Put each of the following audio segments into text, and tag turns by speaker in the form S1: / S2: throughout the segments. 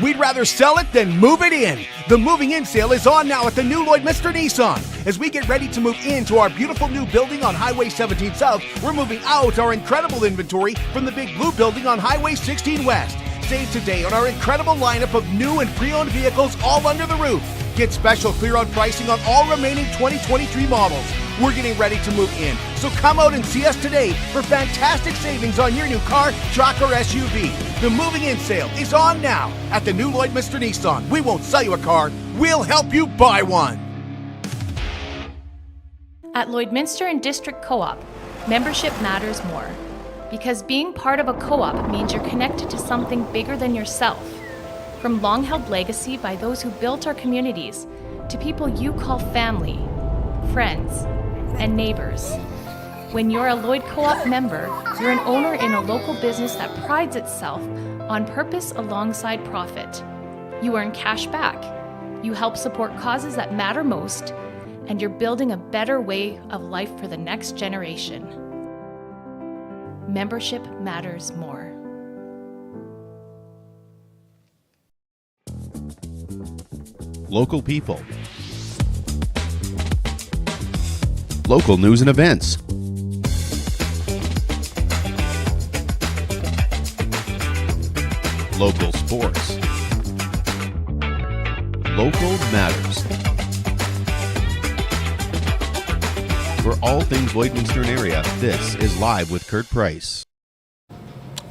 S1: We'd rather sell it than move it in. The moving in sale is on now at the new Lloydminster Nissan. As we get ready to move into our beautiful new building on Highway 17 South, we're moving out our incredible inventory from the big blue building on Highway 16 West. Save today on our incredible lineup of new and pre-owned vehicles all under the roof. Get special clear-out pricing on all remaining 2023 models. We're getting ready to move in, so come out and see us today for fantastic savings on your new car, truck, or SUV. The moving in sale is on now at the new Lloydminster Nissan. We won't sell you a car, we'll help you buy one.
S2: At Lloydminster and District Co-op, membership matters more. Because being part of a co-op means you're connected to something bigger than yourself. From long-held legacy by those who built our communities, to people you call family, friends, and neighbors. When you're a Lloyd Co-op member, you're an owner in a local business that prides itself on purpose alongside profit. You earn cash back, you help support causes that matter most, and you're building a better way of life for the next generation. Membership matters more.
S3: Local people. Local news and events. Local sports. Local matters. For all things Lloydminster and area, this is Live with Kurt Price.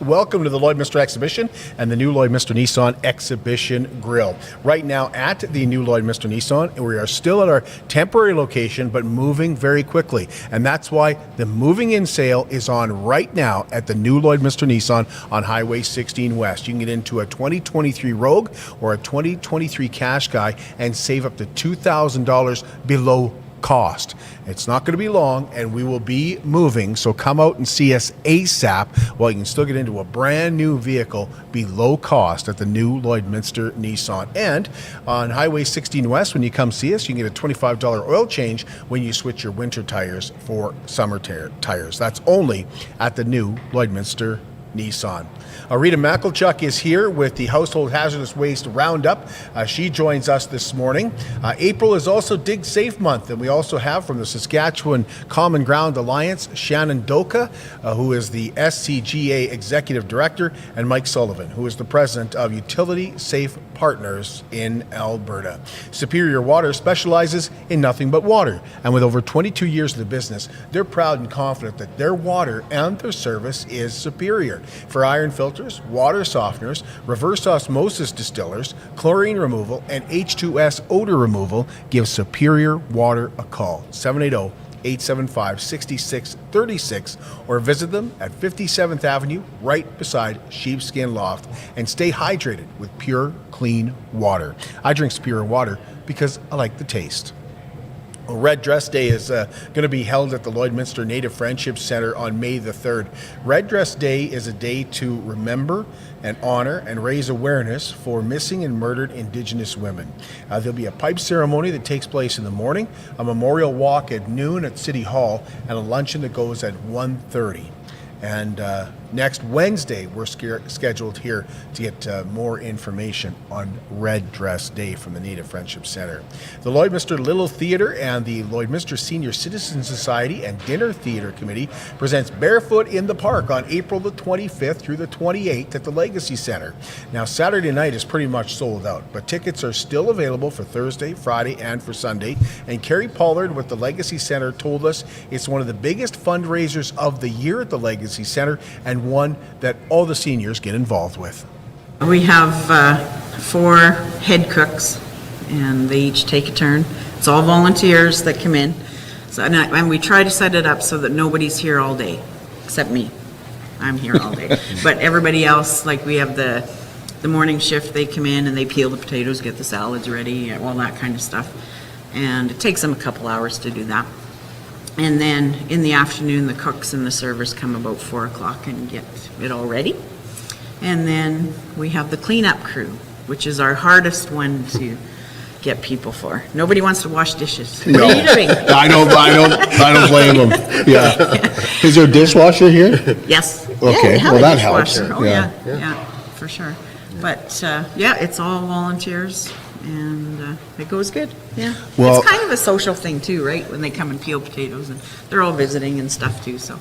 S1: Welcome to the Lloydminster Exhibition and the new Lloydminster Nissan Exhibition Grill. Right now at the new Lloydminster Nissan, we are still at our temporary location, but moving very quickly. And that's why the moving in sale is on right now at the new Lloydminster Nissan on Highway 16 West. You can get into a 2023 Rogue or a 2023 Qashqai and save up to $2,000 below cost. It's not going to be long, and we will be moving, so come out and see us ASAP while you can still get into a brand new vehicle below cost at the new Lloydminster Nissan. And on Highway 16 West, when you come see us, you can get a $25 oil change when you switch your winter tires for summer tires. That's only at the new Lloydminster Nissan. Rita Mechalchuk is here with the Household Hazardous Waste Roundup. She joins us this morning. April is also Dig Safe Month, and we also have from the Saskatchewan Common Ground Alliance, Shannon Doka, who is the SCGA Executive Director, and Mike Sullivan, who is the President of Utility Safe Partners in Alberta. Superior Water specializes in nothing but water, and with over 22 years of the business, they're proud and confident that their water and their service is superior. For iron filters, water softeners, reverse osmosis distillers, chlorine removal, and H2S odor removal, give Superior Water a call. 780-875-6636 or visit them at 57th Avenue right beside Sheepskin Loft, and stay hydrated with pure, clean water. I drink Superior Water because I like the taste. Red Dress Day is going to be held at the Lloydminster Native Friendship Centre on May the 3rd. Red Dress Day is a day to remember and honor and raise awareness for missing and murdered Indigenous women. There'll be a pipe ceremony that takes place in the morning, a memorial walk at noon at City Hall, and a luncheon that goes at 1:30. And next Wednesday, we're scheduled here to get more information on Red Dress Day from the Native Friendship Centre. The Lloydminster Little Theatre and the Lloydminster Senior Citizen Society and Dinner Theatre Committee presents Barefoot in the Park on April the 25th through the 28th at the Legacy Centre. Now, Saturday night is pretty much sold out, but tickets are still available for Thursday, Friday, and for Sunday. And Carrie Pollard with the Legacy Centre told us it's one of the biggest fundraisers of the year at the Legacy Centre, and one that all the seniors get involved with.
S4: We have 4 head cooks, and they each take a turn. It's all volunteers that come in. So, and we try to set it up so that nobody's here all day, except me. I'm here all day. But everybody else, like we have the morning shift, they come in and they peel the potatoes, get the salads ready, all that kind of stuff. And it takes them a couple hours to do that. And then in the afternoon, the cooks and the servers come about 4 o'clock and get it all ready. And then we have the cleanup crew, which is our hardest one to get people for. Nobody wants to wash dishes.
S1: No.
S4: What are you doing?
S1: I don't blame them. Yeah. Is there a dishwasher here?
S4: Yes.
S1: Okay,
S4: Yeah, we have
S1: well,
S4: a
S1: that helps.
S4: dishwasher. Oh,
S1: Yeah.
S4: yeah, for sure. But, yeah, it's all volunteers, and it goes good, yeah.
S1: Well-
S4: It's kind of a social thing too, right, when they come and peel potatoes, and they're all visiting and stuff too, so.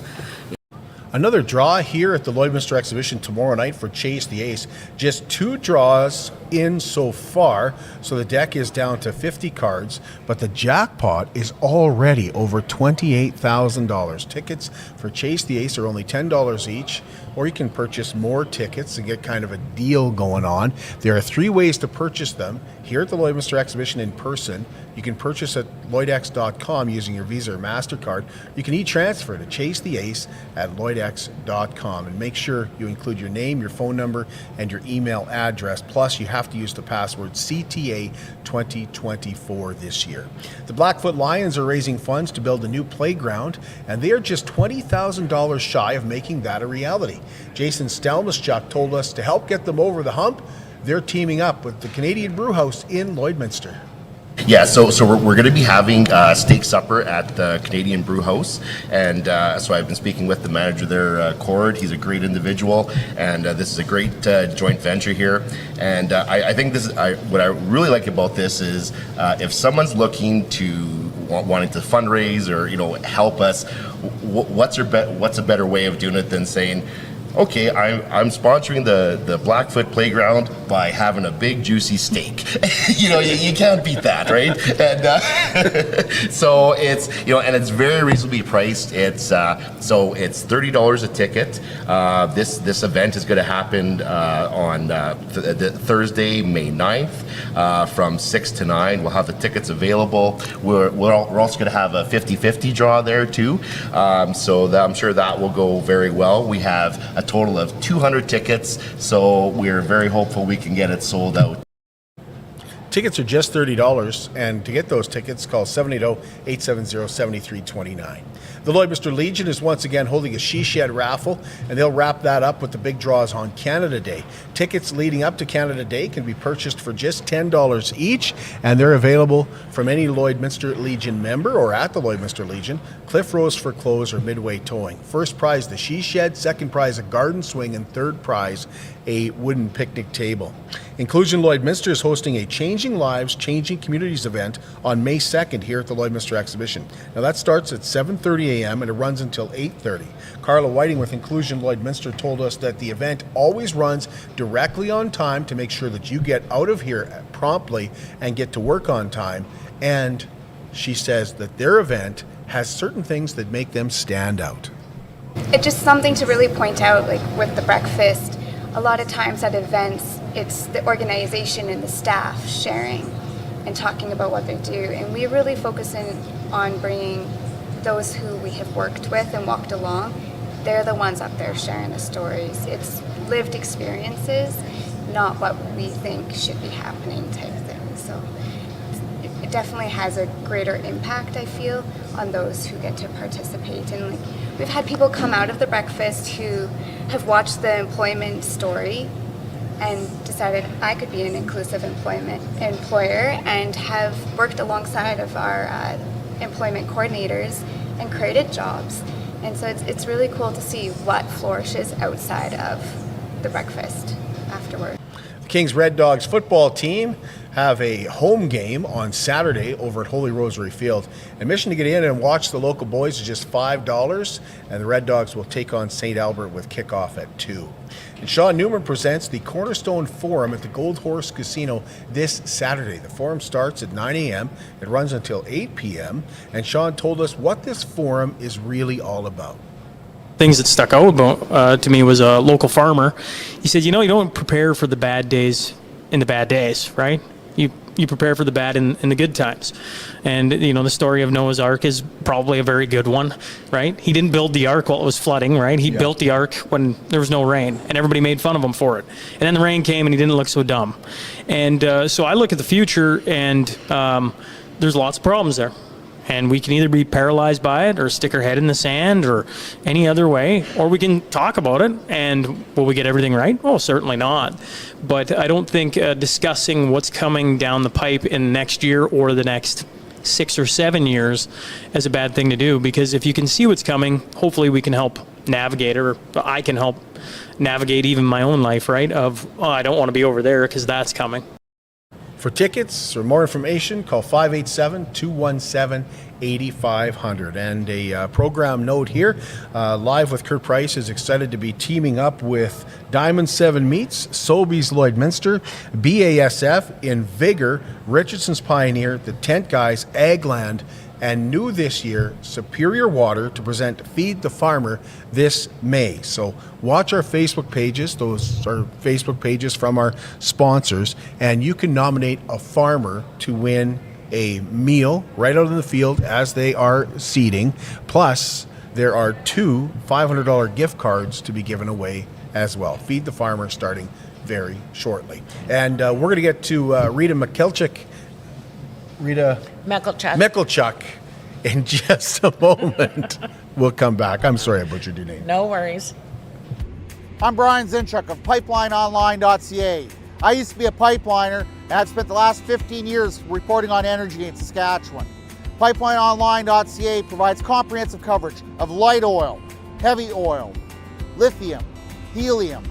S1: Another draw here at the Lloydminster Exhibition tomorrow night for Chase the Ace. Just 2 draws in so far, so the deck is down to 50 cards, but the jackpot is already over $28,000. Tickets for Chase the Ace are only $10 each, or you can purchase more tickets to get kind of a deal going on. There are 3 ways to purchase them here at the Lloydminster Exhibition in person. You can purchase at lloydx.com using your Visa or MasterCard. You can e-transfer to Chase the Ace at lloydx.com, and make sure you include your name, your phone number, and your email address. Plus, you have to use the password CTA 2024 this year. The Blackfoot Lions are raising funds to build a new playground, and they are just $20,000 shy of making that a reality. Jason Stelmaschuk told us to help get them over the hump, they're teaming up with the Canadian Brewhouse in Lloydminster.
S5: Yeah, so we're going to be having steak supper at the Canadian Brew House, and so I've been speaking with the manager there, Cord. He's a great individual, and this is a great joint venture here. And I think this is what I really like about this is if someone's looking to wanting to fundraise or help us, what's a better way of doing it than saying, okay, I'm sponsoring the Blackfoot Playground by having a big juicy steak. You can't beat that, right? And so it's and it's very reasonably priced. It's so it's $30 a ticket. This event is going to happen on Thursday, May 9th, from 6 to 9. We'll have the tickets available. We're also going to have a 50-50 draw there too. So I'm sure that will go very well. We have a total of 200 tickets, so we're very hopeful we can get it sold out.
S1: Tickets are just $30, and to get those tickets, call 780-870-7329. The Lloydminster Legion is once again holding a she shed raffle, and they'll wrap that up with the big draws on Canada Day. Tickets leading up to Canada Day can be purchased for just $10 each, and they're available from any Lloydminster Legion member or at the Lloydminster Legion, Cliff Rose for Clothes or Midway Towing. First prize, the she shed. Second prize, a garden swing. And third prize, a wooden picnic table. Inclusion Lloydminster is hosting a Changing Lives, Changing Communities event on May 2nd here at the Lloydminster Exhibition. Now that starts at 7:30 a.m. and it runs until 8:30. Carla Whiting with Inclusion Lloydminster told us that the event always runs directly on time to make sure that you get out of here promptly and get to work on time. And she says that their event has certain things that make them stand out.
S6: It's just something to really point out, like with the breakfast. A lot of times at events, it's the organization and the staff sharing and talking about what they do. And we really focus in on bringing those who we have worked with and walked along. They're the ones up there sharing the stories. It's lived experiences, not what we think should be happening type thing. So it definitely has a greater impact, I feel, on those who get to participate. And we've had people come out of the breakfast who have watched the employment story and decided I could be an inclusive employer and have worked alongside of our employment coordinators and created jobs. And so it's really cool to see what flourishes outside of the breakfast afterward.
S1: The Kings Red Dogs football team have a home game on Saturday over at Holy Rosary Field. Admission to get in and watch the local boys is just $5, and the Red Dogs will take on St. Albert with kickoff at 2. And Sean Newman presents the Cornerstone Forum at the Gold Horse Casino this Saturday. The forum starts at 9 a.m. It runs until 8 p.m. And Sean told us what this forum is really all about.
S7: Things that stuck out about, to me was a local farmer. He said, you don't prepare for the bad days in the bad days, right? You prepare for the bad in the good times. And, the story of Noah's Ark is probably a very good one, right? He didn't build the ark while it was flooding, right? He built the ark when there was no rain, and everybody made fun of him for it. And then the rain came, and he didn't look so dumb. And so I look at the future, and there's lots of problems there. And we can either be paralyzed by it or stick our head in the sand or any other way, or we can talk about it. And will we get everything right? Oh, certainly not. But I don't think discussing what's coming down the pipe in next year or the next 6 or 7 years is a bad thing to do, because if you can see what's coming, hopefully we can help navigate, or I can help navigate even my own life, right? Of, oh, I don't want to be over there because that's coming.
S1: For tickets or more information, call 587-217-8500. And a program note here, Live with Kurt Price is excited to be teaming up with Diamond 7 Meats, Sobeys Lloydminster, BASF, Invigor, Richardson's Pioneer, the Tent Guys, Agland, and new this year, Superior Water, to present Feed the Farmer this May. So watch our Facebook pages. Those are Facebook pages from our sponsors, and you can nominate a farmer to win a meal right out in the field as they are seeding. Plus, there are 2 $500 gift cards to be given away as well. Feed the Farmer starting very shortly. And we're going to get to Rita Mechalchuk in just a moment. We'll come back. I'm sorry I butchered your name.
S8: No worries.
S9: I'm Brian Zinchuk of PipelineOnline.ca. I used to be a pipeliner and I've spent the last 15 years reporting on energy in Saskatchewan. PipelineOnline.ca provides comprehensive coverage of light oil, heavy oil, lithium, helium,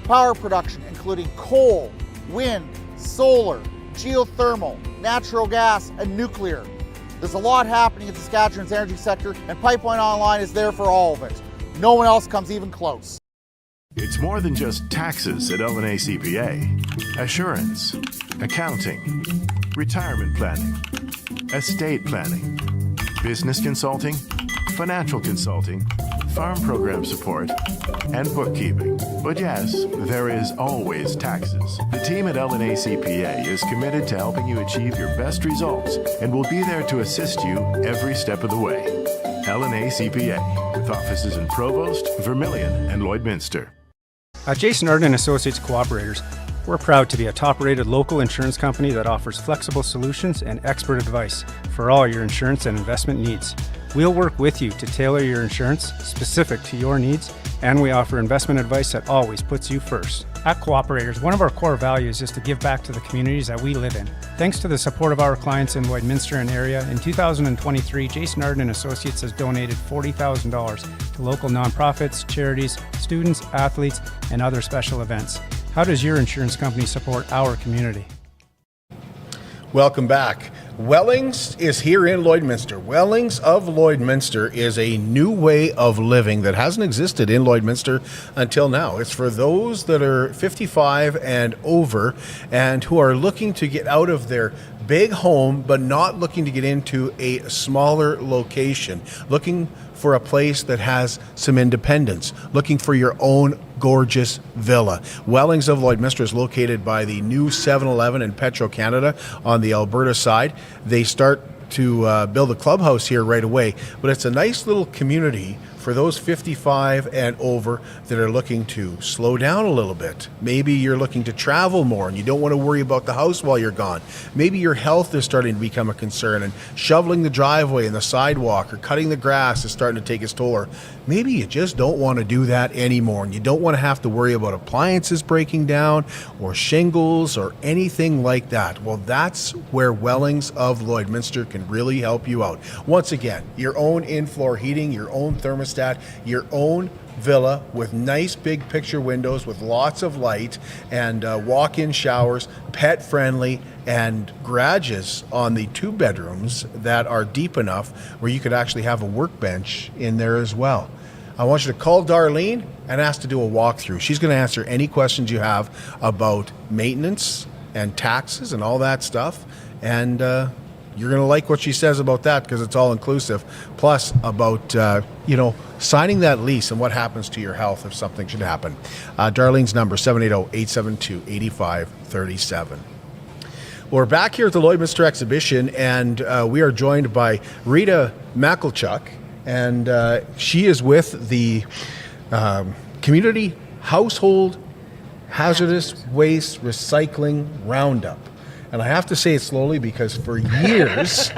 S9: power production including coal, wind, solar, geothermal, natural gas, and nuclear. There's a lot happening in Saskatchewan's energy sector, and Pipeline Online is there for all of it. No one else comes even close.
S10: It's more than just taxes at LNA CPA. Assurance, accounting, retirement planning, estate planning, business consulting, financial consulting, farm program support, and bookkeeping. But yes, there is always taxes. The team at LNA CPA is committed to helping you achieve your best results and will be there to assist you every step of the way. LNA CPA, with offices in Provost, Vermilion, and Lloydminster.
S11: At Jason Arden Associates Cooperators, we're proud to be a top-rated local insurance company that offers flexible solutions and expert advice for all your insurance and investment needs. We'll work with you to tailor your insurance specific to your needs, and we offer investment advice that always puts you first. At Cooperators, one of our core values is to give back to the communities that we live in. Thanks to the support of our clients in Lloydminster and area, in 2023, Jason Arden Associates has donated $40,000 to local nonprofits, charities, students, athletes, and other special events. How does your insurance company support our community?
S1: Welcome back. Wellings is here in Lloydminster. Wellings of Lloydminster is a new way of living that hasn't existed in Lloydminster until now. It's for those that are 55 and over and who are looking to get out of their big home but not looking to get into a smaller location, looking for a place that has some independence, looking for your own gorgeous villa. Wellings of Lloydminster is located by the new 7-Eleven in Petro-Canada on the Alberta side. They start to build a clubhouse here right away, but it's a nice little community for those 55 and over that are looking to slow down a little bit. Maybe you're looking to travel more and you don't want to worry about the house while you're gone. Maybe your health is starting to become a concern and shoveling the driveway and the sidewalk or cutting the grass is starting to take its toll. Or maybe you just don't want to do that anymore and you don't want to have to worry about appliances breaking down or shingles or anything like that. Well, that's where Wellings of Lloydminster can really help you out. Once again, your own in-floor heating, your own thermostat, your own villa with nice big picture windows with lots of light and walk-in showers, pet friendly, and garages on the 2 bedrooms that are deep enough where you could actually have a workbench in there as well. I want you to call Darlene and ask to do a walkthrough. She's going to answer any questions you have about maintenance and taxes and all that stuff, and you're going to like what she says about that because it's all inclusive. Plus about, signing that lease and what happens to your health if something should happen. Darlene's number, 780-872-8537. We're back here at the Lloydminster exhibition, and we are joined by Rita Mechalchuk, and she is with the Community Household Hazardous Waste Recycling Roundup. And I have to say it slowly because for years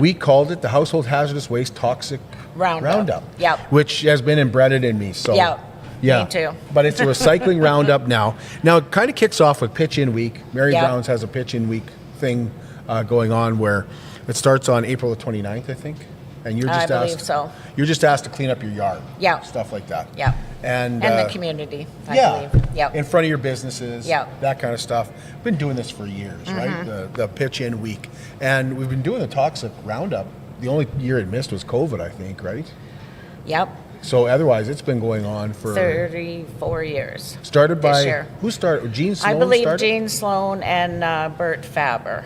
S1: we called it the Household Hazardous Waste Toxic Roundup.
S8: Yep.
S1: Which has been embedded in me. So
S8: Yep.
S1: yeah,
S8: Me too.
S1: But it's a recycling roundup now. Now it kind of kicks off with Pitch-In Week. Mary
S8: Yep.
S1: Brown's has a Pitch-In Week thing going on where it starts on April the 29th, I think. And you're
S8: I
S1: just
S8: believe
S1: asked,
S8: so.
S1: You're just asked to clean up your yard.
S8: Yeah.
S1: Stuff like that.
S8: Yeah.
S1: And
S8: the community, I
S1: yeah,
S8: believe. Yeah.
S1: in front of your businesses,
S8: Yeah.
S1: that kind of stuff. Been doing this for years, right? The pitch-in week. And we've been doing the Toxic Roundup. The only year it missed was COVID, I think, right?
S8: Yep.
S1: So otherwise, it's been going on for
S8: 34 years.
S1: Started by
S8: this year.
S1: who started? Gene Sloan
S8: I believe
S1: started?
S8: Gene Sloan and Bert Faber.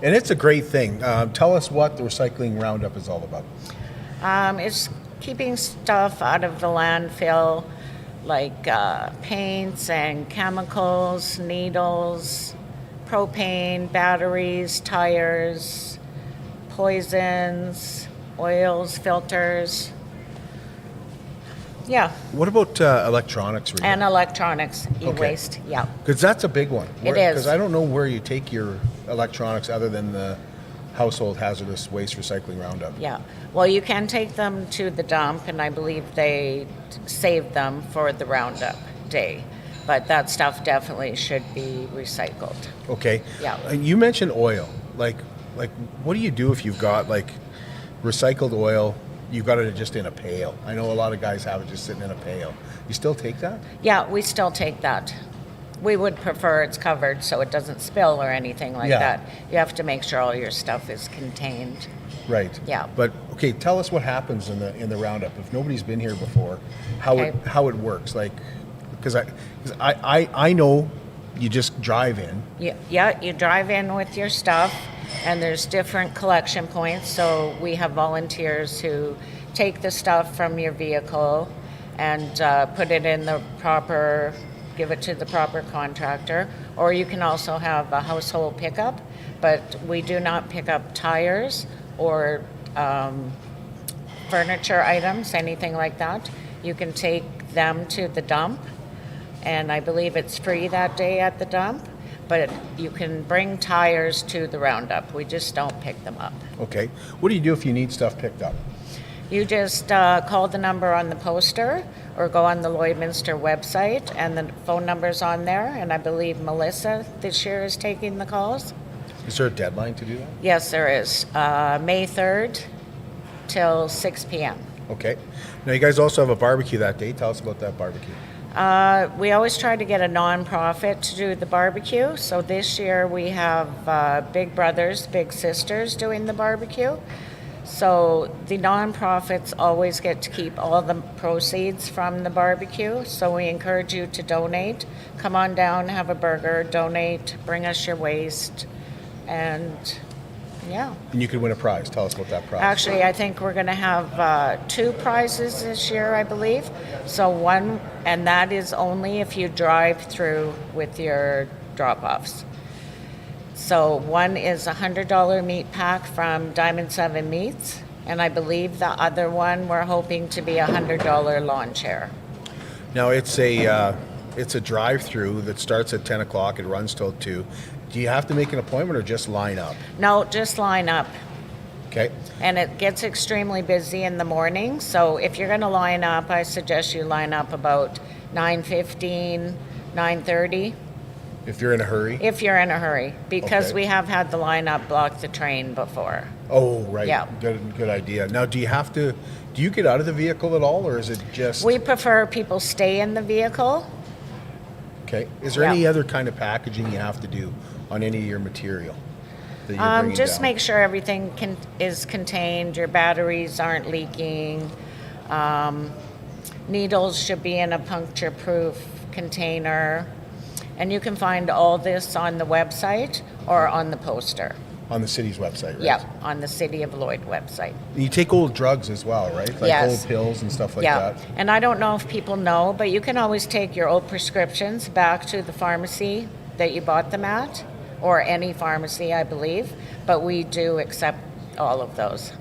S1: And it's a great thing. Tell us what the Recycling Roundup is all about.
S8: It's keeping stuff out of the landfill, like paints and chemicals, needles, propane, batteries, tires, poisons, oils, filters. Yeah,
S1: What about electronics? Rita?
S8: and electronics,
S1: Okay.
S8: e-waste, yeah.
S1: Because that's a big one.
S8: It is.
S1: Because I don't know where you take your electronics other than the Household Hazardous Waste Recycling Roundup.
S8: Yeah, well, you can take them to the dump, and I believe they save them for the Roundup day. But that stuff definitely should be recycled.
S1: Okay.
S8: Yeah.
S1: You mentioned oil. Like, what do you do if you've got like recycled oil? You've got it just in a pail. I know a lot of guys have it just sitting in a pail. You still take that?
S8: Yeah, we still take that. We would prefer it's covered so it doesn't spill or anything like
S1: Yeah.
S8: that. You have to make sure all your stuff is contained.
S1: Right.
S8: Yeah.
S1: But okay, tell us what happens in the roundup. If nobody's been here before, how it works. Like, because I know you just drive in.
S8: Yeah, you drive in with your stuff, and there's different collection points. So we have volunteers who take the stuff from your vehicle and put it in the proper, give it to the proper contractor. Or you can also have a household pickup, but we do not pick up tires or furniture items, anything like that. You can take them to the dump, and I believe it's free that day at the dump, but you can bring tires to the roundup. We just don't pick them up.
S1: Okay. What do you do if you need stuff picked up?
S8: You just call the number on the poster or go on the Lloydminster website, and the phone number's on there, and I believe Melissa this year is taking the calls.
S1: Is there a deadline to do that?
S8: Yes, there is. May 3rd till 6 p.m.
S1: Okay. Now you guys also have a barbecue that day. Tell us about that barbecue.
S8: We always try to get a nonprofit to do the barbecue. So this year we have Big Brothers, Big Sisters doing the barbecue. So the nonprofits always get to keep all the proceeds from the barbecue. So we encourage you to donate. Come on down, have a burger, donate, bring us your waste, and yeah.
S1: And you could win a prize. Tell us about that prize.
S8: Actually, I think we're going to have 2 prizes this year, I believe. So one, and that is only if you drive through with your drop-offs. So one is a $100 meat pack from Diamond 7 Meats, and I believe the other one we're hoping to be a $100 lawn chair.
S1: Now it's a drive-through that starts at 10 o'clock. It runs till 2. Do you have to make an appointment or just line up?
S8: No, just line up.
S1: Okay.
S8: And it gets extremely busy in the morning, so if you're going to line up, I suggest you line up about 9:15, 9:30.
S1: If you're in a hurry?
S8: If you're in a hurry, because
S1: Okay.
S8: we have had the lineup block the train before.
S1: Oh, right.
S8: Yeah.
S1: Good idea. Now, do you get out of the vehicle at all, or is it just...
S8: We prefer people stay in the vehicle.
S1: Okay. Is there
S8: Yeah.
S1: any other kind of packaging you have to do on any of your material that you're bringing
S8: Just
S1: down?
S8: make sure everything is contained, your batteries aren't leaking. Needles should be in a puncture-proof container. And you can find all this on the website or on the poster.
S1: On the city's website, right?
S8: Yeah, on the City of Lloyd website.
S1: You take old drugs as well, right? Like
S8: Yes.
S1: old pills and stuff like
S8: Yeah,
S1: that.
S8: and I don't know if people know, but you can always take your old prescriptions back to the pharmacy that you bought them at, or any pharmacy, I believe, but we do accept all of those.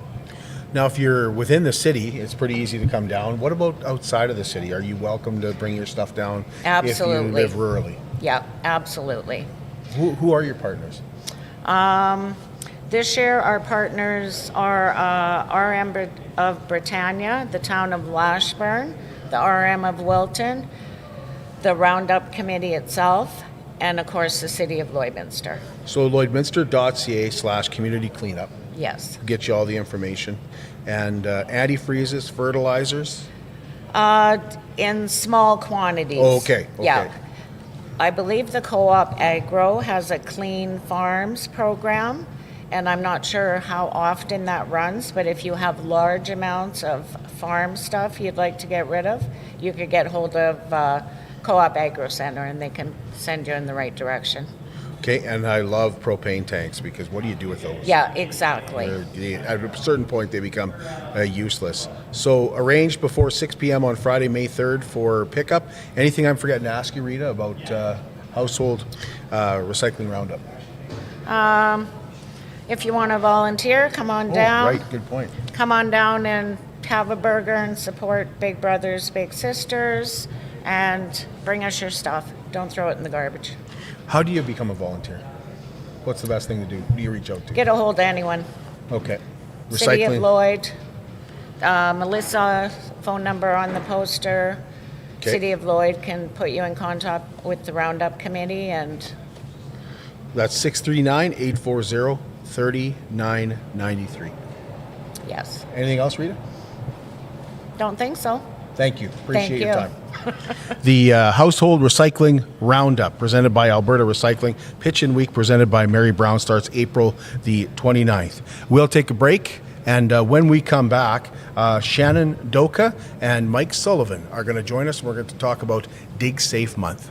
S1: Now, if you're within the city, it's pretty easy to come down. What about outside of the city? Are you welcome to bring your stuff down
S8: Absolutely.
S1: if you live rurally?
S8: Yeah, absolutely.
S1: Who are your partners?
S8: This year, our partners are RM of Britannia, the town of Lashburn, the RM of Wilton, the Roundup Committee itself, and of course, the City of Lloydminster.
S1: So Lloydminster.ca/community cleanup.
S8: Yes.
S1: Get you all the information. And antifreezes, fertilizers?
S8: In small quantities.
S1: Oh, okay.
S8: Yeah. I believe the Co-op Agro has a Clean Farms program, and I'm not sure how often that runs, but if you have large amounts of farm stuff you'd like to get rid of, you could get hold of Co-op Agro Center, and they can send you in the right direction.
S1: Okay, and I love propane tanks, because what do you do with those?
S8: Yeah, exactly.
S1: At a certain point, they become useless. So arrange before 6 p.m. on Friday, May 3rd for pickup. Anything I'm forgetting to ask you, Rita, about Household Recycling Roundup?
S8: If you want to volunteer, come on down.
S1: Right, good point.
S8: Come on down and have a burger and support Big Brothers, Big Sisters, and bring us your stuff. Don't throw it in the garbage.
S1: How do you become a volunteer? What's the best thing to do? Who do you reach out to?
S8: Get a hold of anyone.
S1: Okay.
S8: City of Lloyd, Melissa, phone number on the poster.
S1: Okay.
S8: City of Lloyd can put you in contact with the Roundup Committee, and
S1: That's 639-840-3993.
S8: yes.
S1: Anything else, Rita?
S8: Don't think so.
S1: Thank you. Appreciate your
S8: Thank
S1: time. The Household Recycling Roundup, presented by Alberta Recycling. Pitch-In Week, presented by Mary Brown, starts April the 29th. We'll take a break, and when we come back, Shannon, Doka, and Mike Sullivan are going to join us. We're going to talk about Dig Safe Month.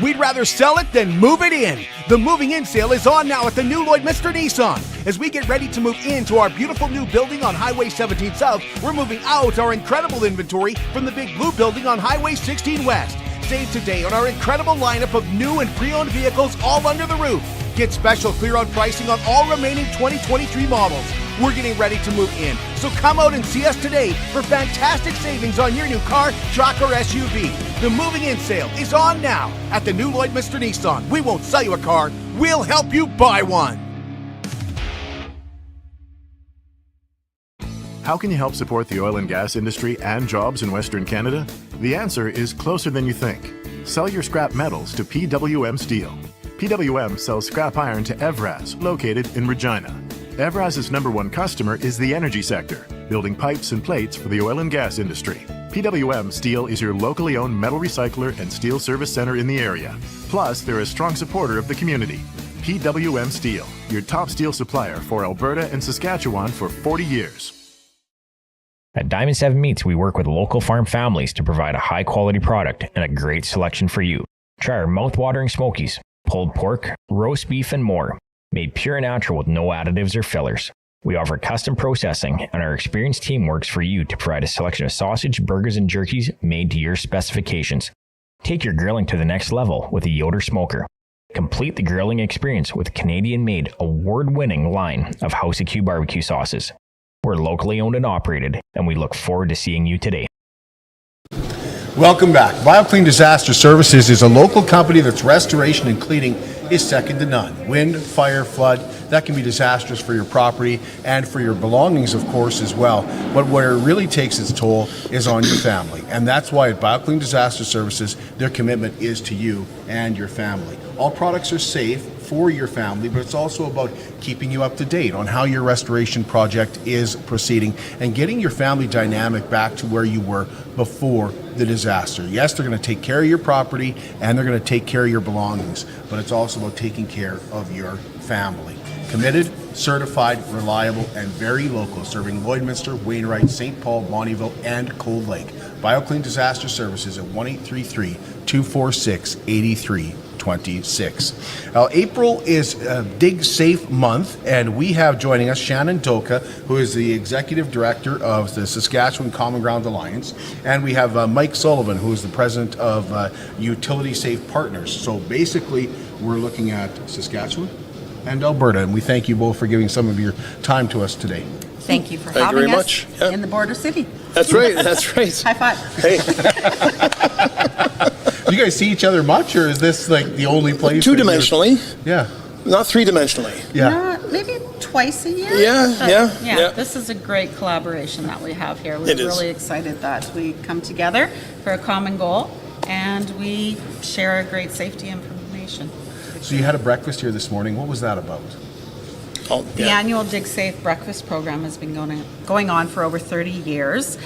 S12: We'd rather sell it than move it in. The moving in sale is on now at the new Lloydminster Nissan. As we get ready to move into our beautiful new building on Highway 17 South, we're moving out our incredible inventory from the big blue building on Highway 16 West. Save today on our incredible lineup of new and pre-owned vehicles all under the roof. Get special clear-out pricing on all remaining 2023 models. We're getting ready to move in, so come out and see us today for fantastic savings on your new car, truck, or SUV. The moving in sale is on now at the new Lloydminster Nissan. We won't sell you a car, we'll help you buy one.
S10: How can you help support the oil and gas industry and jobs in Western Canada? The answer is closer than you think. Sell your scrap metals to PWM Steel. PWM sells scrap iron to Evraz, located in Regina. Evraz's #1 customer is the energy sector, building pipes and plates for the oil and gas industry. PWM Steel is your locally owned metal recycler and steel service center in the area. Plus, they're a strong supporter of the community. PWM Steel, your top steel supplier for Alberta and Saskatchewan for 40 years.
S13: At Diamond 7 Meats, we work with local farm families to provide a high-quality product and a great selection for you. Try our mouth-watering smokies, pulled pork, roast beef, and more. Made pure and natural with no additives or fillers. We offer custom processing, and our experienced team works for you to provide a selection of sausage, burgers, and jerkies made to your specifications. Take your grilling to the next level with a Yoder smoker. Complete the grilling experience with Canadian-made, award-winning line of House of Q barbecue sauces. We're locally owned and operated, and we look forward to seeing you today.
S1: Welcome back. BioClean Disaster Services is a local company that's restoration and cleaning is second to none. Wind, fire, flood, that can be disastrous for your property and for your belongings, of course, as well. But where it really takes its toll is on your family. And that's why at BioClean Disaster Services, their commitment is to you and your family. All products are safe for your family, but it's also about keeping you up to date on how your restoration project is proceeding and getting your family dynamic back to where you were before the disaster. Yes, they're going to take care of your property and they're going to take care of your belongings, but it's also about taking care of your family. Committed, certified, reliable, and very local, serving Lloydminster, Wainwright, St. Paul, Bonnyville, and Cold Lake. BioClean Disaster Services at 1-833-246-8326. Now, April is Dig Safe Month, and we have joining us Shannon Doka, who is the Executive Director of the Saskatchewan Common Ground Alliance, and we have Mike Sullivan, who is the President of Utility Safe Partners. So basically, we're looking at Saskatchewan and Alberta, and we thank you both for giving some of your time to us today.
S14: Thank you for having us in the border city.
S15: That's right, that's right.
S14: High five.
S15: Hey.
S1: Do you guys see each other much, or is this like the only place?
S15: Two-dimensionally.
S1: Yeah.
S15: Not three-dimensionally.
S1: Yeah.
S14: Maybe twice a year.
S15: Yeah.
S14: This is a great collaboration that we have here. We're really excited that we come together for a common goal, and we share a great safety information.
S1: So you had a breakfast here this morning. What was that about?
S14: The annual Dig Safe breakfast program has been going on for over 30 years.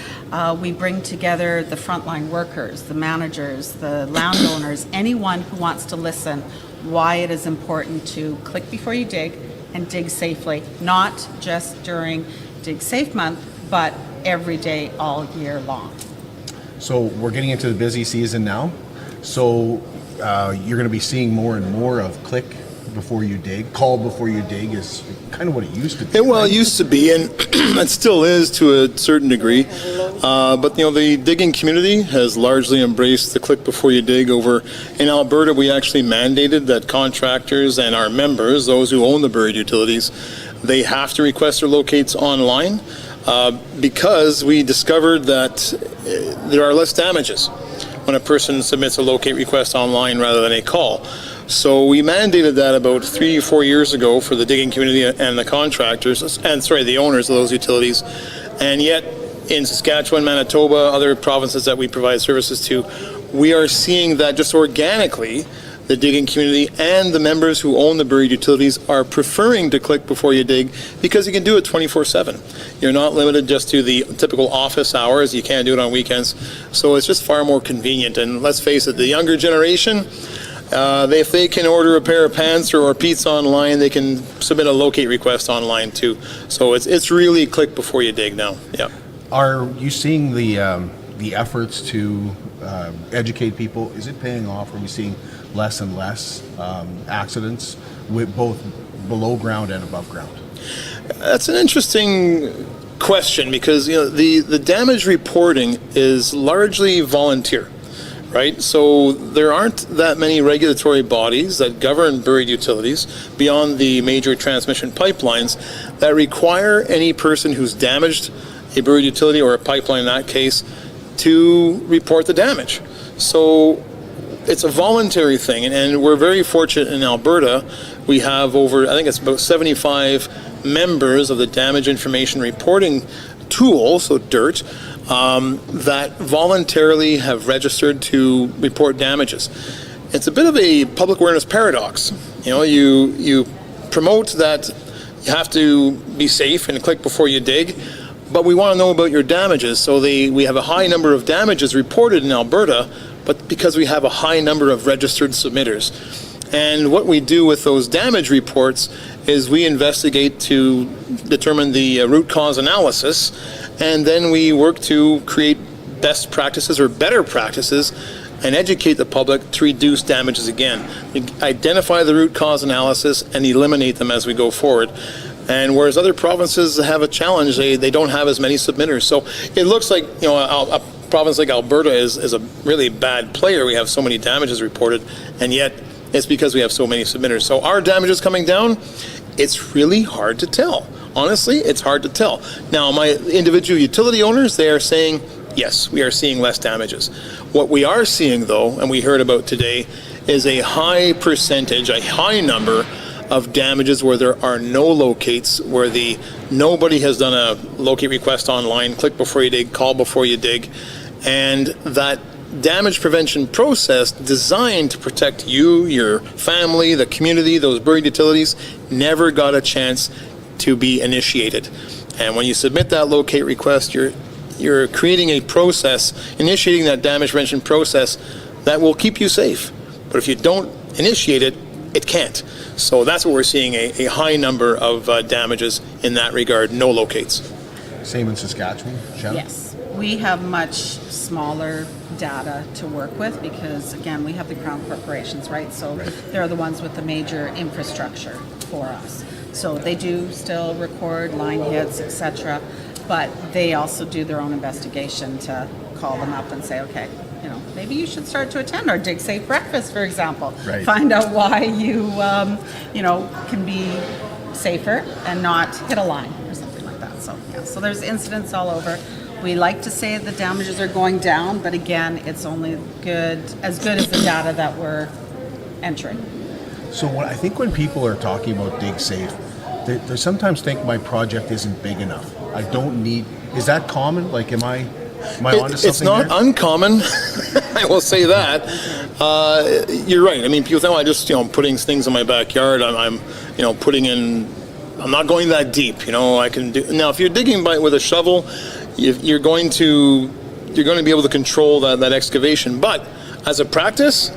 S14: We bring together the frontline workers, the managers, the landowners, anyone who wants to listen why it is important to click before you dig and dig safely, not just during Dig Safe Month, but every day, all year long.
S1: So we're getting into the busy season now. So you're going to be seeing more and more of click before you dig, call before you dig is kind of what it used to be.
S15: Well, it used to be, and it still is to a certain degree. But the digging community has largely embraced the click before you dig. Over in Alberta, we actually mandated that contractors and our members, those who own the buried utilities, they have to request their locates online because we discovered that there are less damages when a person submits a locate request online rather than a call. So we mandated that about 3 or 4 years ago for the digging community and the contractors, the owners of those utilities. And yet in Saskatchewan, Manitoba, other provinces that we provide services to, we are seeing that just organically, the digging community and the members who own the buried utilities are preferring to click before you dig because you can do it 24/7. You're not limited just to the typical office hours. You can't do it on weekends. So it's just far more convenient. And let's face it, the younger generation, if they can order a pair of pants or pizza online, they can submit a locate request online too. So it's really click before you dig now. Yeah.
S1: Are you seeing the efforts to educate people? Is it paying off? Are we seeing less and less accidents with both below ground and above ground?
S15: That's an interesting question because the damage reporting is largely volunteer. Right, so there aren't that many regulatory bodies that govern buried utilities beyond the major transmission pipelines that require any person who's damaged a buried utility or a pipeline in that case to report the damage. So it's a voluntary thing, and we're very fortunate in Alberta. We have over, I think it's about 75 members of the damage information reporting tool, so DIRT, that voluntarily have registered to report damages. It's a bit of a public awareness paradox. You promote that you have to be safe and click before you dig, but we want to know about your damages. So we have a high number of damages reported in Alberta, but because we have a high number of registered submitters. And what we do with those damage reports is we investigate to determine the root cause analysis, and then we work to create best practices or better practices and educate the public to reduce damages again. We identify the root cause analysis and eliminate them as we go forward. And whereas other provinces have a challenge, they don't have as many submitters. So it looks like a province like Alberta is a really bad player. We have so many damages reported, and yet it's because we have so many submitters. So our damages coming down, it's really hard to tell. Honestly, it's hard to tell. Now, my individual utility owners, they are saying, yes, we are seeing less damages. What we are seeing, though, and we heard about today, is a high percentage, a high number of damages where there are no locates, where nobody has done a locate request online, click before you dig, call before you dig, and that damage prevention process designed to protect you, your family, the community, those buried utilities, never got a chance to be initiated. And when you submit that locate request, you're creating a process, initiating that damage prevention process that will keep you safe. But if you don't initiate it, it can't. So that's what we're seeing, a high number of damages in that regard, no locates.
S1: Same in Saskatchewan, Shannon?
S14: Yes, we have much smaller data to work with because, again, we have the crown corporations, right? So they're the ones with the major infrastructure for us. So they do still record line hits, etc., but they also do their own investigation to call them up and say, okay, maybe you should start to attend our Dig Safe breakfast, for example.
S1: Right.
S14: Find out why you, can be safer and not hit a line or something like that. So, yeah, so there's incidents all over. We like to say the damages are going down, but again, it's only as good as the data that we're entering.
S1: So I think when people are talking about Dig Safe, they sometimes think my project isn't big enough. I don't need. Is that common? Like, am I onto something?
S15: It's not
S1: there?
S15: uncommon. I will say that. You're right. I mean, people think, I just putting things in my backyard. I'm putting in I'm not going that deep. I can do now. If you're digging with a shovel, you're going to be able to control that excavation. But as a practice,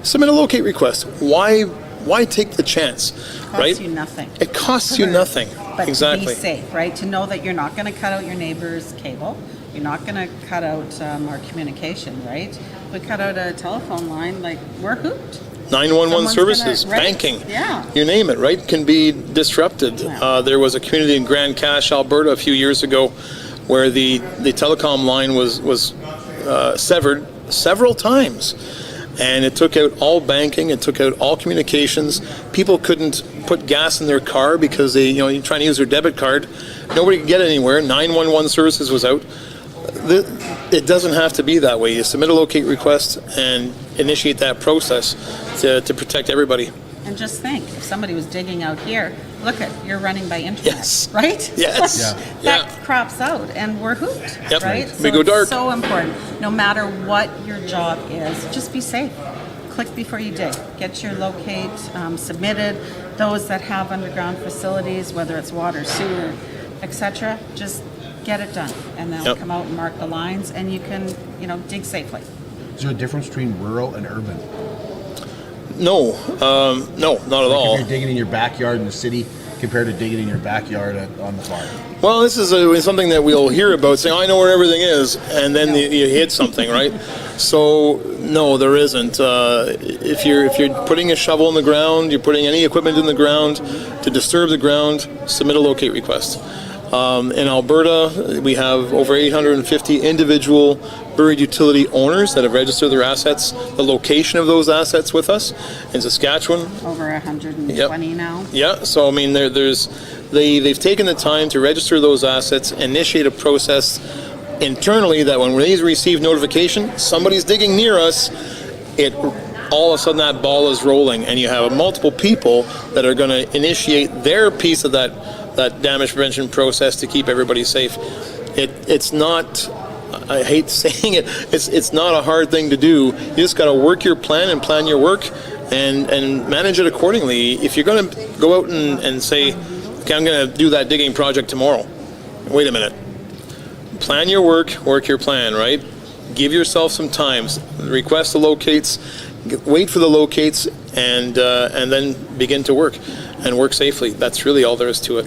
S15: submit a locate request. Why take the chance?
S14: Costs you nothing.
S15: It costs you nothing.
S14: But
S15: Exactly.
S14: to be safe, right? To know that you're not going to cut out your neighbor's cable. You're not going to cut out our communication, right? If we cut out a telephone line, we're hooped.
S15: 911 services, banking, you name it, right, can be disrupted. There was a community in Grand Cache, Alberta, a few years ago, where the telecom line was severed several times, and it took out all banking, it took out all communications. People couldn't put gas in their car because you're trying to use their debit card. Nobody could get anywhere. 911 services was out. It doesn't have to be that way. You submit a locate request and initiate that process to protect everybody.
S14: And just think, if somebody was digging out here, look at, you're running by internet,
S15: Yes.
S14: right?
S15: Yes.
S14: That crops out, and we're hooped,
S15: Yep.
S14: right?
S15: We go dark.
S14: It's so important. No matter what your job is, just be safe. Click before you dig. Get your locate submitted. Those that have underground facilities, whether it's water, sewer, etc., just get it done, and they'll come out and mark the lines, and you can, dig safely.
S1: Is there a difference between rural and urban?
S15: No, not at all.
S1: If you're digging in your backyard in the city compared to digging in your backyard on the farm.
S15: Well, this is something that we'll hear about, saying, I know where everything is, and then you hit something, right? So, no, there isn't. If you're putting a shovel in the ground, you're putting any equipment in the ground to disturb the ground, submit a locate request. In Alberta, we have over 850 individual buried utility owners that have registered their assets, the location of those assets with us. In Saskatchewan,
S14: over 120 now.
S15: Yeah, so I mean, they've taken the time to register those assets, initiate a process internally that when they receive notification, somebody's digging near us, all of a sudden that ball is rolling, and you have multiple people that are going to initiate their piece of that damage prevention process to keep everybody safe. It's not, I hate saying it, it's not a hard thing to do. You just got to work your plan and plan your work and manage it accordingly. If you're going to go out and say, okay, I'm going to do that digging project tomorrow, wait a minute. Plan your work your plan, right? Give yourself some time. Request the locates, wait for the locates, and then begin to work and work safely. That's really all there is to it.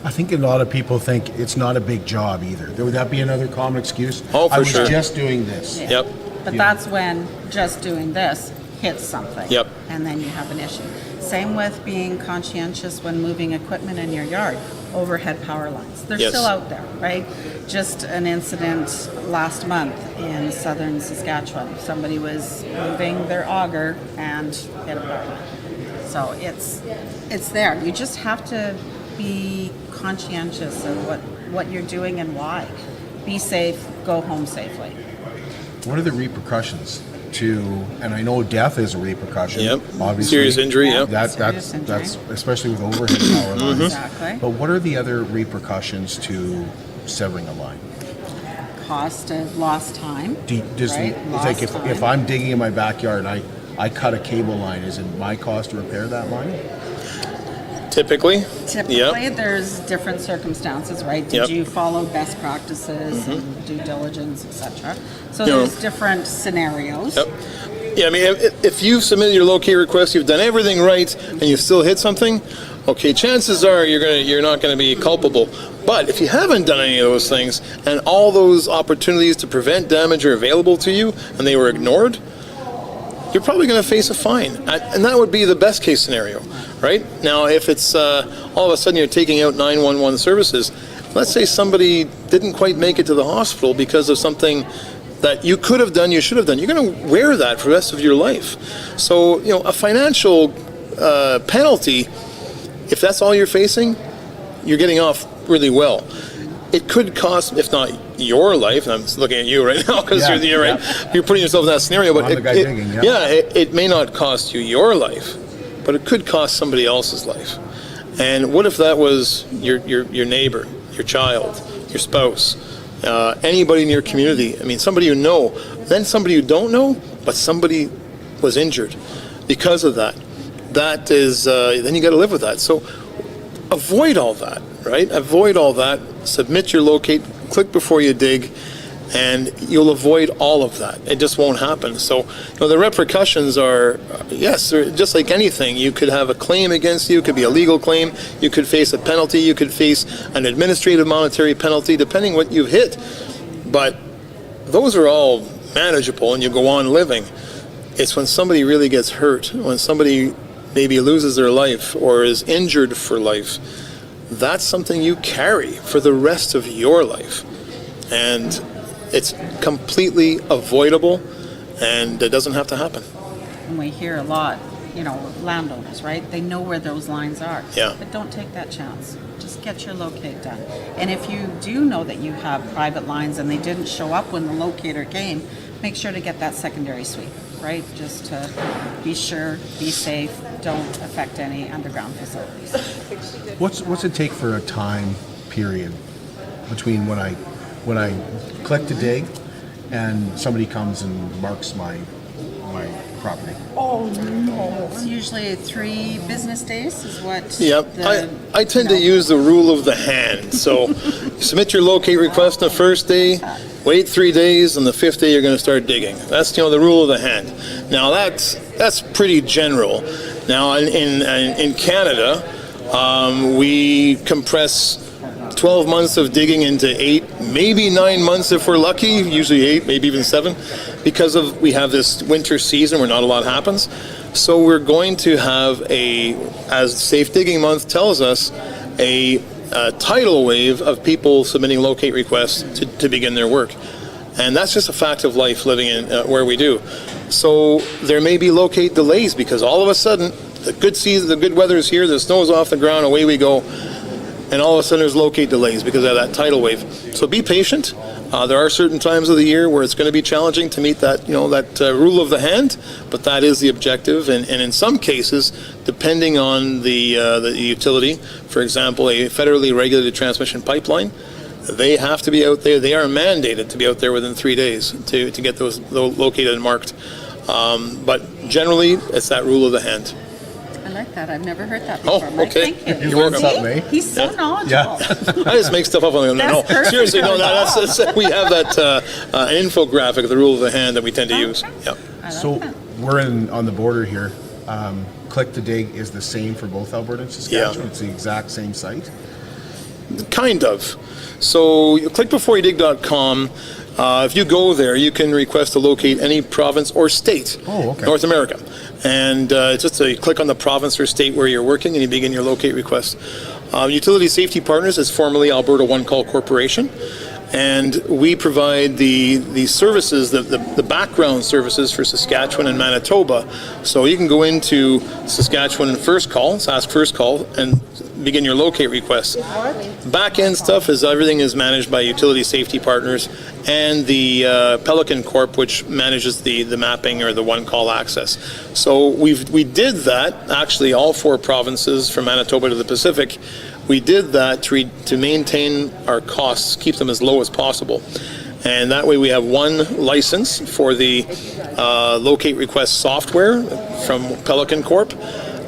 S1: I think a lot of people think it's not a big job either. Would that be another common excuse?
S15: Oh, for sure.
S1: I was just doing this.
S14: Yeah.
S15: Yep.
S14: But that's when just doing this hits something.
S15: Yep.
S14: And then you have an issue. Same with being conscientious when moving equipment in your yard. Overhead power lines. They're still out there, right? Just an incident last month in southern Saskatchewan. Somebody was moving their auger and hit a power line. So it's there. You just have to be conscientious of what you're doing and why. Be safe, go home safely.
S1: What are the repercussions and I know death is a repercussion, obviously.
S15: Serious injury,
S1: That's especially with overhead power lines.
S14: Exactly.
S1: But what are the other repercussions to severing a line?
S14: Cost of lost time.
S1: Like if I'm digging in my backyard and I cut a cable line, is it my cost to repair that line?
S15: Typically,
S14: there's different circumstances, right? Did you follow best practices and due diligence, etc.? So there's different scenarios.
S15: Yeah, I mean, if you've submitted your locate request, you've done everything right, and you still hit something, okay, chances are you're not going to be culpable. But if you haven't done any of those things, and all those opportunities to prevent damage are available to you, and they were ignored, you're probably going to face a fine. And that would be the best case scenario, right? Now, if it's all of a sudden you're taking out 911 services, let's say somebody didn't quite make it to the hospital because of something that you could have done, you should have done. You're going to wear that for the rest of your life. So, a financial penalty, if that's all you're facing, you're getting off really well. It could cost, if not your life, and I'm looking at you right now because you're putting yourself in that scenario, but it may not cost you your life, but it could cost somebody else's life. And what if that was your neighbor, your child, your spouse, anybody in your community? I mean, somebody you know, then somebody you don't know, but somebody was injured because of that. That is, then you got to live with that. So avoid all that, right? Avoid all that. Submit your locate, click before you dig, and you'll avoid all of that. It just won't happen. So, the repercussions are, yes, they're just like anything. You could have a claim against you. It could be a legal claim. You could face a penalty. You could face an administrative monetary penalty, depending what you've hit. But those are all manageable, and you go on living. It's when somebody really gets hurt, when somebody maybe loses their life or is injured for life, that's something you carry for the rest of your life. And it's completely avoidable, and it doesn't have to happen.
S14: And we hear a lot, landowners, right? They know where those lines are.
S15: Yeah.
S14: But don't take that chance. Just get your locate done. And if you do know that you have private lines and they didn't show up when the locator came, make sure to get that secondary sweep, right? Just to be sure, be safe, don't affect any underground facilities.
S1: What's it take for a time period between when I click to dig and somebody comes and marks my property?
S14: Oh no! It's usually 3 business days is what.
S15: Yep. I tend to use the rule of the hand. So you submit your locate request on the first day, wait 3 days, and the 5th day you're going to start digging. That's the rule of the hand. Now that's pretty general. Now in Canada, we compress 12 months of digging into 8, maybe 9 months if we're lucky, usually 8, maybe even 7, because we have this winter season where not a lot happens. So we're going to have as Safe Digging Month tells us, a tidal wave of people submitting locate requests to begin their work. And that's just a fact of life living in where we do. So there may be locate delays because all of a sudden the good season, the good weather is here, the snow's off the ground, away we go. And all of a sudden there's locate delays because of that tidal wave. So be patient. There are certain times of the year where it's going to be challenging to meet that, rule of the hand, but that is the objective. And in some cases, depending on the utility, for example, a federally regulated transmission pipeline, they have to be out there. They are mandated to be out there within 3 days to get those located and marked. But generally, it's that rule of the hand.
S14: I like that. I've never heard that before.
S15: Oh, okay.
S14: Thank you.
S15: You're welcome.
S14: See? He's so knowledgeable.
S15: Yeah. I just make stuff up on the No, seriously, no. That's we have that an infographic, the rule of the hand that we tend to use. Yeah.
S1: So we're on the border here. Click to dig is the same for both Alberta and Saskatchewan. It's the exact same site.
S15: Kind of. So you clickbeforeyoudig.com. If you go there, you can request to locate any province or state, North America. And just to click on the province or state where you're working and you begin your locate request. Utility Safety Partners is formerly Alberta One Call Corporation. And we provide the services, the background services for Saskatchewan and Manitoba. So you can go into Saskatchewan First Call, Sask First Call, and begin your locate request. Back-end stuff everything is managed by Utility Safety Partners and the Pelican Corp, which manages the mapping or the one-call access. So we did that, actually all 4 provinces from Manitoba to the Pacific. We did that to maintain our costs, keep them as low as possible. And that way we have one license for the locate request software from Pelican Corp,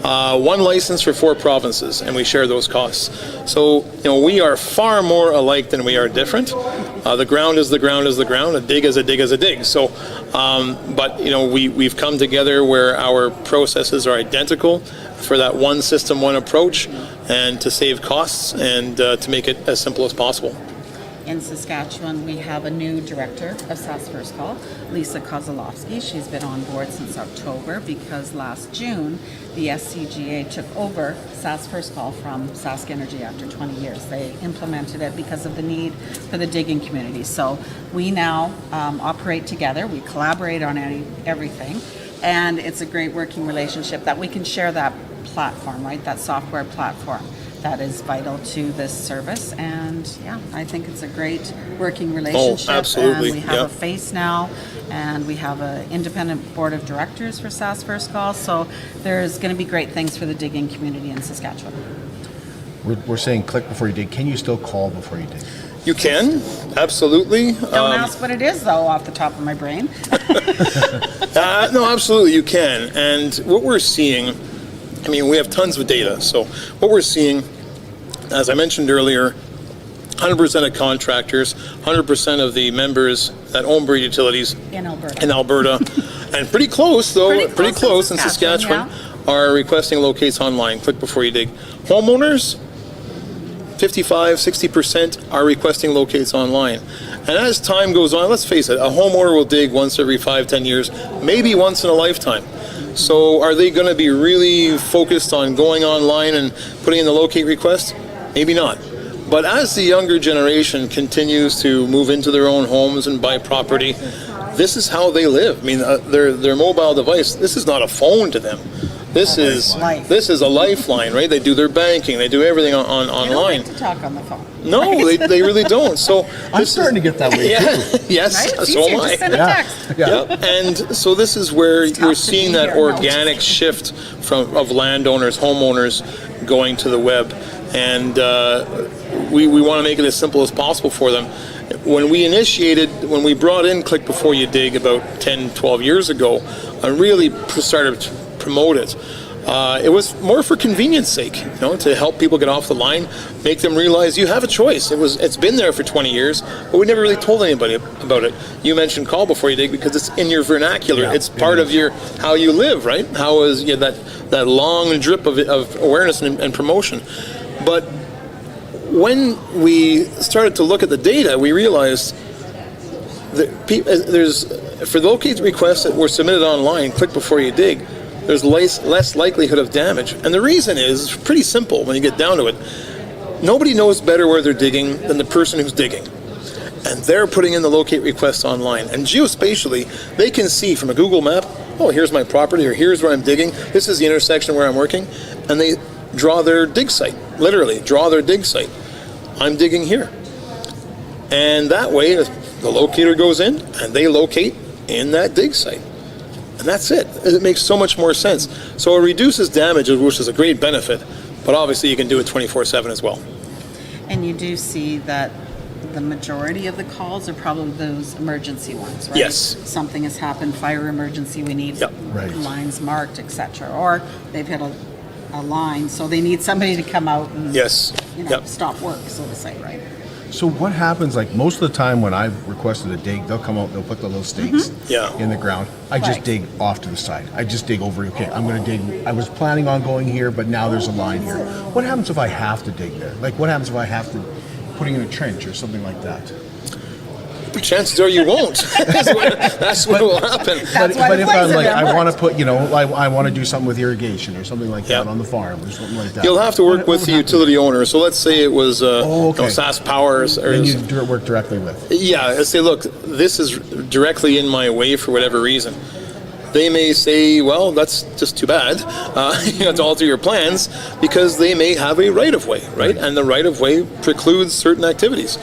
S15: one license for 4 provinces, and we share those costs. So, we are far more alike than we are different. The ground is the ground is the ground, a dig is a dig is a dig. So, but, we've come together where our processes are identical for that one system, one approach, and to save costs and to make it as simple as possible.
S14: In Saskatchewan, we have a new director of Sask First Call, Lisa Kozlowski. She's been on board since October because last June, the SCGA took over Sask First Call from Sask Energy after 20 years. They implemented it because of the need for the digging community. So we now operate together. We collaborate on everything. And it's a great working relationship that we can share that platform, right? That software platform. That is vital to this service, and I think it's a great working relationship.
S15: Oh, absolutely.
S14: And we have a face now, and we have an independent board of directors for Sask First Call, so there's going to be great things for the digging community in Saskatchewan.
S1: We're saying click before you dig. Can you still call before you dig?
S15: You can, absolutely.
S14: Don't ask what it is, though, off the top of my brain.
S15: No, absolutely, you can. And what we're seeing, we have tons of data. So what we're seeing as I mentioned earlier, 100% of contractors, 100% of the members that own Bird Utilities
S14: In Alberta.
S15: in Alberta, and pretty close though, pretty close in Saskatchewan, are requesting locates online. Click before you dig. Homeowners, 55-60% are requesting locates online. And as time goes on, let's face it, a homeowner will dig once every 5-10 years, maybe once in a lifetime. So are they going to be really focused on going online and putting in the locate request? Maybe not. But as the younger generation continues to move into their own homes and buy property, this is how they live. I mean, their mobile device, this is not a phone to them. This is a lifeline, right? They do their banking, they do everything online.
S14: They don't like to talk on the phone.
S15: No, they really don't. So
S1: I'm starting to get that way too.
S15: Yes,
S14: Right? It's
S15: so
S14: easier,
S15: am I.
S14: just send a text.
S15: Yep. And so this is where you're seeing that organic shift of landowners, homeowners going to the web. And we want to make it as simple as possible for them. When we brought in Click Before You Dig about 10, 12 years ago, and really started to promote it, it was more for convenience sake, to help people get off the line, make them realize you have a choice. It's been there for 20 years, but we never really told anybody about it. You mentioned Call Before You Dig because it's in your vernacular. It's part of how you live, right? How is that long drip of awareness and promotion. But when we started to look at the data, we realized that for the locate requests that were submitted online, Click Before You Dig, there's less likelihood of damage. And the reason is pretty simple when you get down to it. Nobody knows better where they're digging than the person who's digging. And they're putting in the locate request online. And geospatially, they can see from a Google map, oh, here's my property, or here's where I'm digging. This is the intersection where I'm working. And they draw their dig site, literally draw their dig site. I'm digging here. And that way, the locator goes in and they locate in that dig site. And that's it. It makes so much more sense. So it reduces damage, which is a great benefit, but obviously you can do it 24/7 as well.
S14: And you do see that the majority of the calls are probably those emergency ones, right?
S15: Yes.
S14: Something has happened, fire emergency, we need lines marked, etc. Or they've hit a line, so they need somebody to come out and stop work, so to say, right?
S1: So what happens, like most of the time when I've requested a dig, they'll come out, they'll put the little stakes in the ground. I just dig off to the side. I just dig over, okay, I'm going to dig. I was planning on going here, but now there's a line here. What happens if I have to dig there? Like what happens if I have to putting in a trench or something like that?
S15: Chances are you won't. That's what will happen.
S1: But if I'm like, I want to put, I want to do something with irrigation or something like that on the farm or something like that.
S15: You'll have to work with the utility owner. So let's say it was SAS Power.
S1: Then you work directly with.
S15: Yeah, I say, look, this is directly in my way for whatever reason. They may say, well, that's just too bad. You have to alter your plans because they may have a right-of-way, right? And the right-of-way precludes certain activities.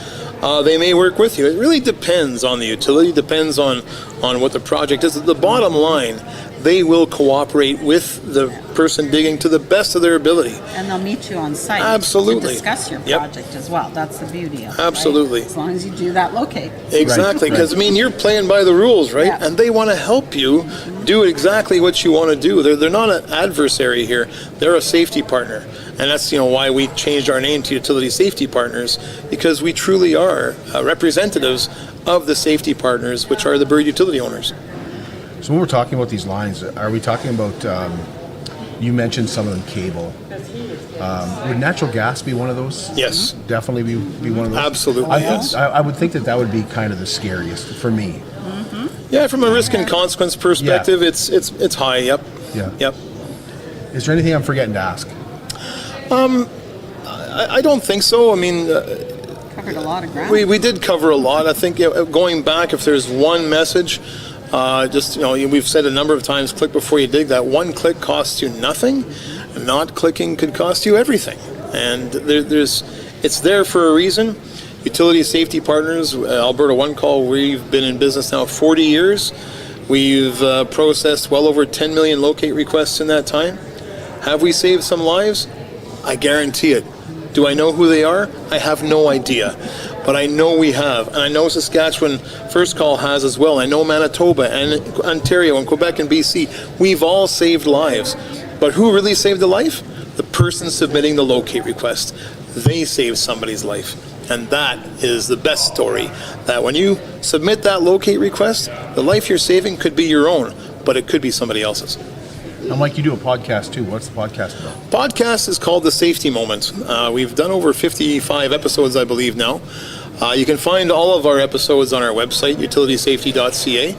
S15: They may work with you. It really depends on the utility, depends on what the project is. The bottom line, they will cooperate with the person digging to the best of their ability.
S14: And they'll meet you on site
S15: Absolutely.
S14: to discuss your project as well. That's the beauty of it.
S15: Absolutely.
S14: Right? As long as you do that locate.
S15: Exactly, because you're playing by the rules, right? And they want to help you do exactly what you want to do. They're not an adversary here. They're a safety partner. And that's why we changed our name to Utility Safety Partners, because we truly are representatives of the safety partners, which are the Bird utility owners.
S1: So when we're talking about these lines, are we talking about, you mentioned some of them cable. Would natural gas be one of those?
S15: Yes.
S1: Definitely be one of those?
S15: Absolutely, yes.
S1: I would think that would be kind of the scariest for me.
S15: Yeah, from a risk and consequence perspective, it's high, yep.
S1: Yeah.
S15: Yep.
S1: Is there anything I'm forgetting to ask?
S15: I don't think so. I mean,
S14: covered a lot of ground.
S15: We did cover a lot. I think going back, if there's one message, we've said a number of times, click before you dig. That one click costs you nothing. Not clicking could cost you everything. And it's there for a reason. Utility Safety Partners, Alberta One Call, we've been in business now 40 years. We've processed well over 10 million locate requests in that time. Have we saved some lives? I guarantee it. Do I know who they are? I have no idea. But I know we have. And I know Saskatchewan First Call has as well. I know Manitoba and Ontario and Quebec and BC. We've all saved lives. But who really saved a life? The person submitting the locate request. they saved somebody's life. And that is the best story, that when you submit that locate request, the life you're saving could be your own, but it could be somebody else's.
S1: And Mike, you do a podcast too. What's the podcast about?
S15: Podcast is called The Safety Moment. We've done over 55 episodes, I believe, now. You can find all of our episodes on our website, utilitysafety.ca.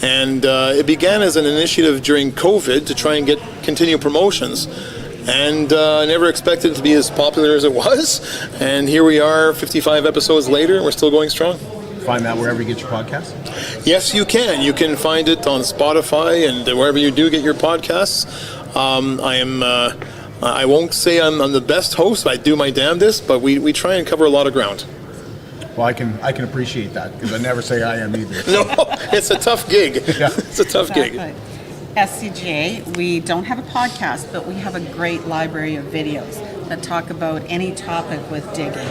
S15: And it began as an initiative during COVID to try and continue promotions. And I never expected it to be as popular as it was. And here we are 55 episodes later, and we're still going strong.
S1: Find that wherever you get your podcasts?
S15: Yes, you can. You can find it on Spotify and wherever you do get your podcasts. I won't say I'm the best host. I do my damnedest, but we try and cover a lot of ground.
S1: Well, I can appreciate that, because I never say I am either.
S15: No, it's a tough gig.
S1: Yeah.
S15: It's a tough gig.
S14: SCGA, we don't have a podcast, but we have a great library of videos that talk about any topic with digging.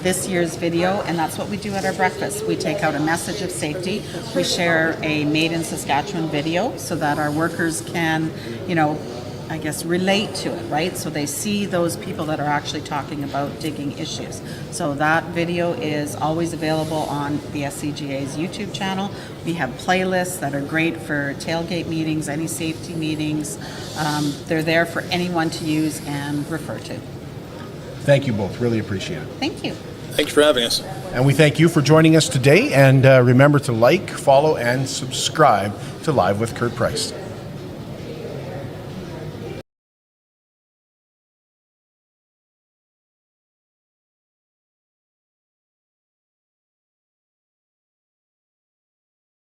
S14: This year's video, and that's what we do at our breakfast. We take out a message of safety. We share a Made in Saskatchewan video so that our workers can, I guess, relate to it, right? So they see those people that are actually talking about digging issues. So that video is always available on the SCGA's YouTube channel. We have playlists that are great for tailgate meetings, any safety meetings. They're there for anyone to use and refer to.
S1: Thank you both. Really appreciate it.
S14: Thank you.
S15: Thank you for having us.
S1: And we thank you for joining us today. And remember to like, follow, and subscribe to Live with Kurt Price.